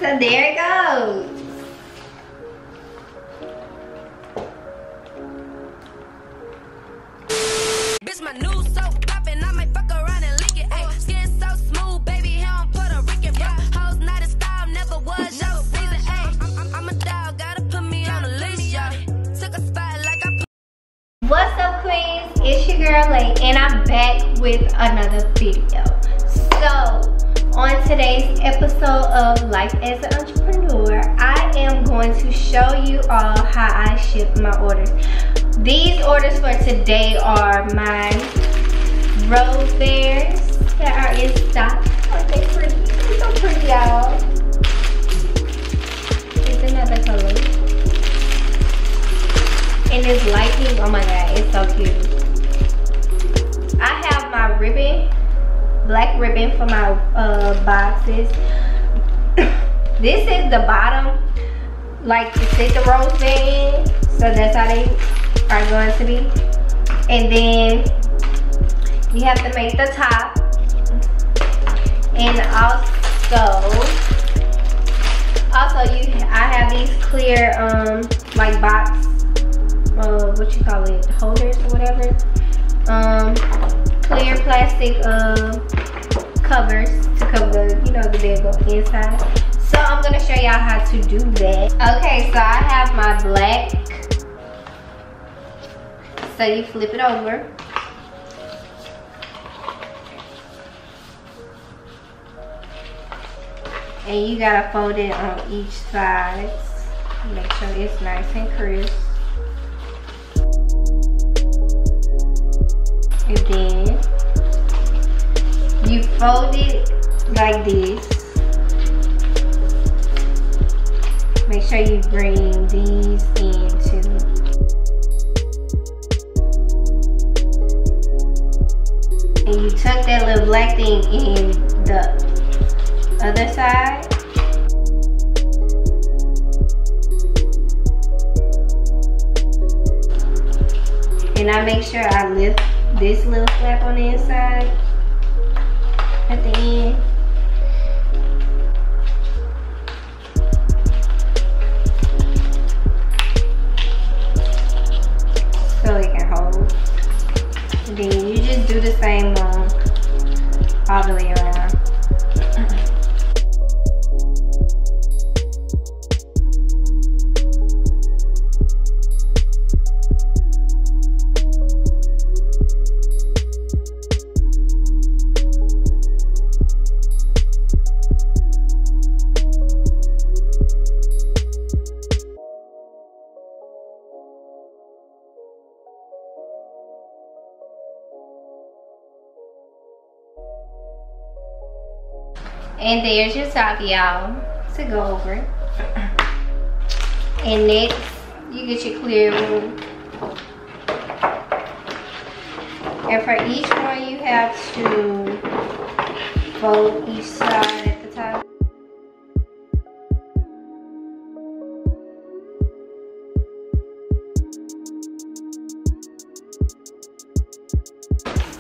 So there it goes. Bitch, my new soap poppin', I might fuck around and leak it. Ayy, skin so smooth, baby, he on Puerto Rican. Yeah, hoes not a style, never was your season. Ayy, I'm a dog, gotta put me on a leash, yeah. Took a spot like I. What's up, queens? It's your girl Lay, and I'm back with another video. So, on today's episode of Life as an Entrepreneur, I am going to show you all how I ship my orders. These orders for today are my rose bears that are in stock. Aren't they pretty? They're so pretty, y'all. It's another color. And this lighting, oh my god, it's so cute. I have my ribbon, black ribbon for my boxes. This is the bottom, like to sit the rose band. So that's how they are going to be. And then you have to make the top. And I have these clear like box, what you call it, holders or whatever. Clear plastic covers to cover the, you know, the bag inside. So I'm gonna show y'all how to do that. Okay, so I have my black. So you flip it over. And you gotta fold it on each side. Make sure it's nice and crisp. And then you fold it like this. Make sure you bring these in too. And you tuck that little black thing in the other side. And I make sure I lift this little flap on the inside at the end. So it can hold. And then you just do the same all the way around. And there's your top, y'all, to go over. And next, you get your clear one. And for each one, you have to fold each side at the top.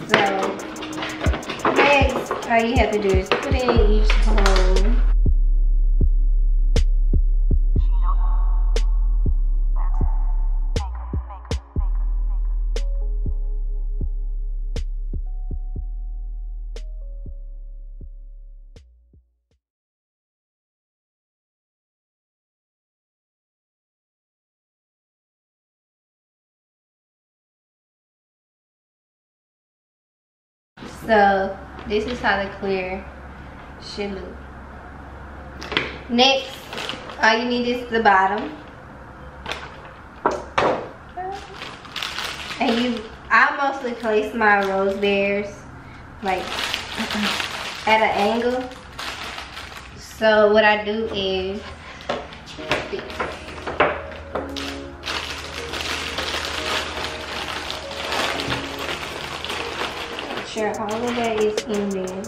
So, next, all you have to do is put it in each hole. So this is how the clear should look. Next, all you need is the bottom. And I mostly place my rose bears like at an angle. So what I do is sure all of that is in there.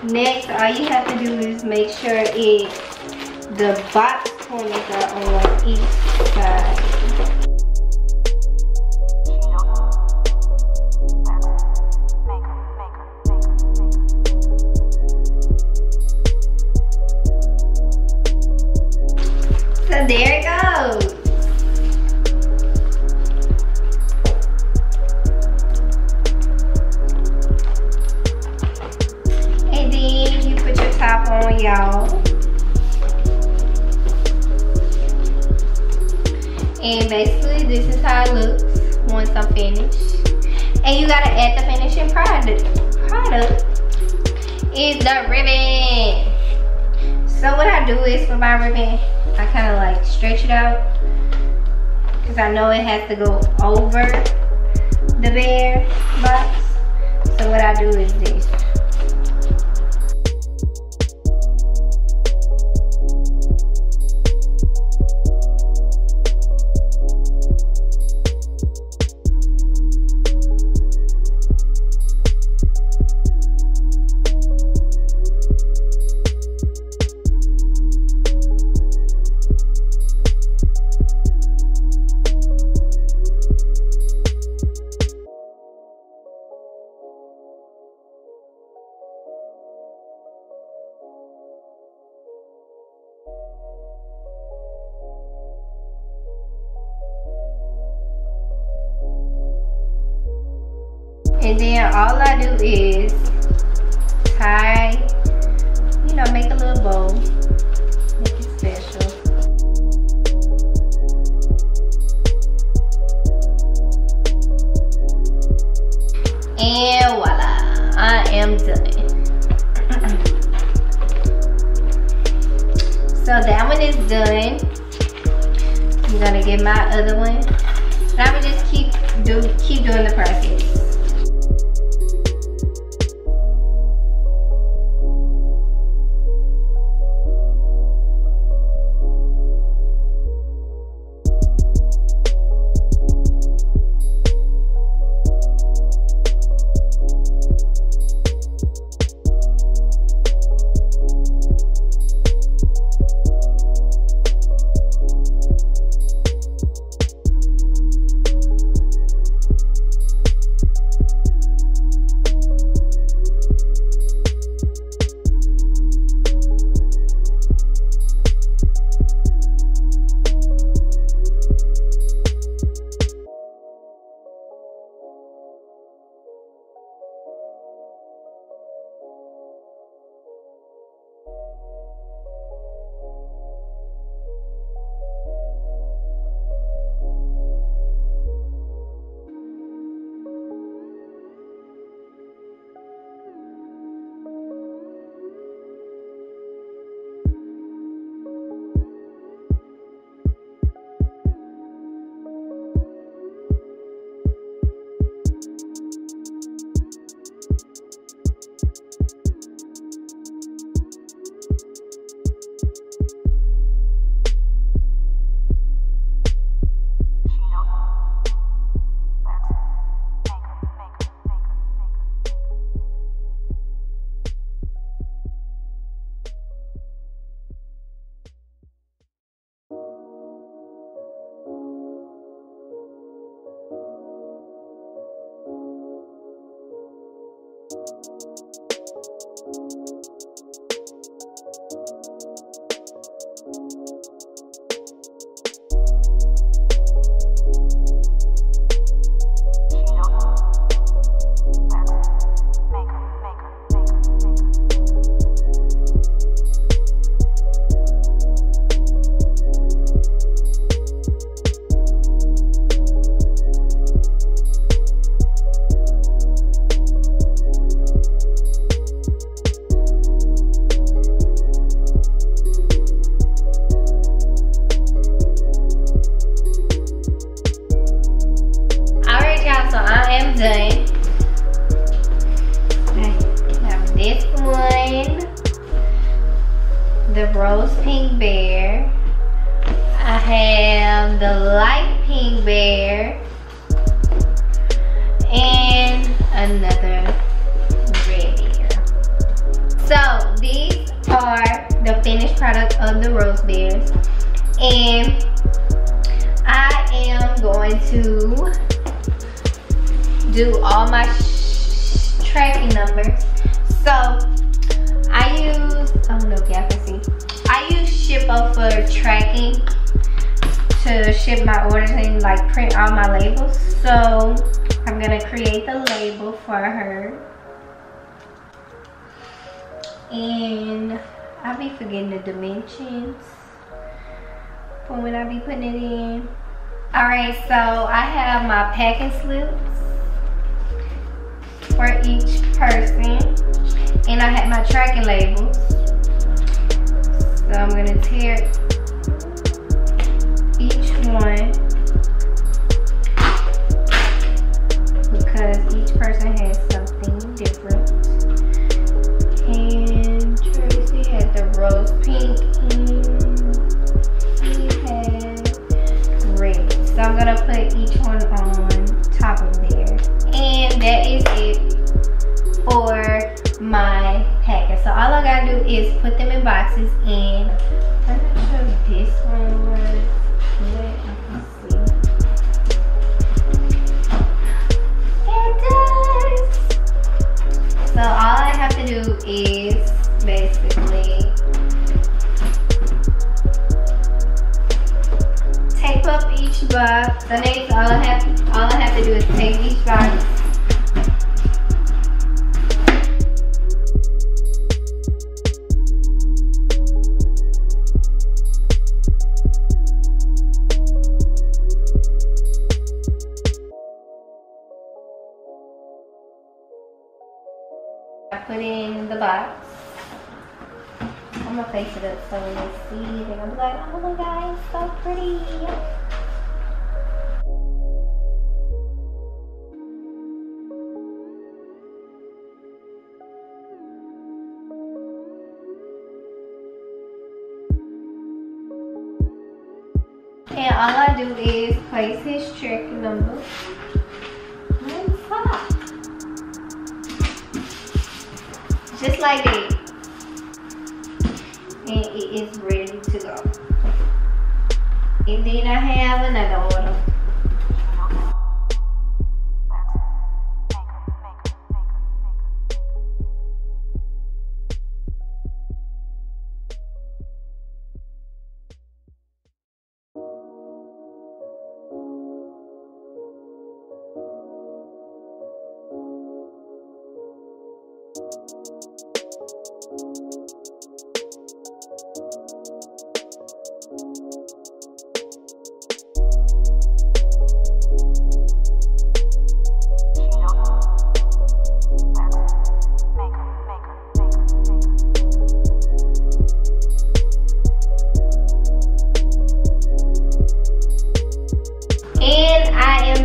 Next, all you have to do is make sure the box corners are on each side. So there it goes. And then you put your top on, y'all. And basically this is how it looks once I'm finished. And you gotta add the finishing product is the ribbon. So what I do is for my ribbon, I kind of like stretch it out because I know it has to go over the bare box. So what I do is this. And then all I do is tie, you know, make a little bow, make it special. And voila, I am done. So that one is done. I'm gonna get my other one. And I would just keep doing the process. the rose pink bear. I have the light pink bear. And another red bear. So these are the finished product of the rose bears. And I am going to do all my tracking numbers. So I use, I don't know if y'all can see, I use Shippo for tracking. to ship my orders and like print all my labels. So I'm gonna create the label for her. And I'll be forgetting the dimensions for when I be putting it in. Alright, so I have my packing slips for each person. And I have my tracking labels. So I'm gonna tear each one because each person has something different. And Tracy had the rose pink and he had red. So I'm gonna put each one on top of there. And that is it for my packet. So all I gotta do is put them in boxes, and I'm not sure if this one was lit. I can see. It does. So all I have to do is basically tape up each box. So next, all I have to do is take each box. I put in the box. I'm gonna face it up so when they see it, they're gonna be like, oh my god, it's so pretty. And all I do is place his tracking number on top. Just like that. And it is ready to go. And then I have another order.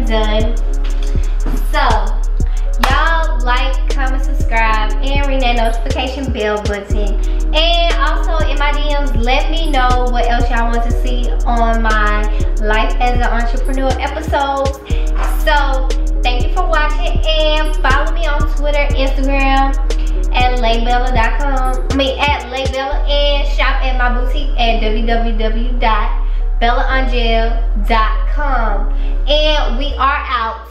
Done. So y'all like, comment, subscribe, and ring that notification bell button. And also in my DMs, let me know what else y'all want to see on my Life as an Entrepreneur episodes. So thank you for watching, and follow me on Twitter, Instagram at laybella.com. At laybella, and shop at my boutique at www.bellaangel.com. And we are out.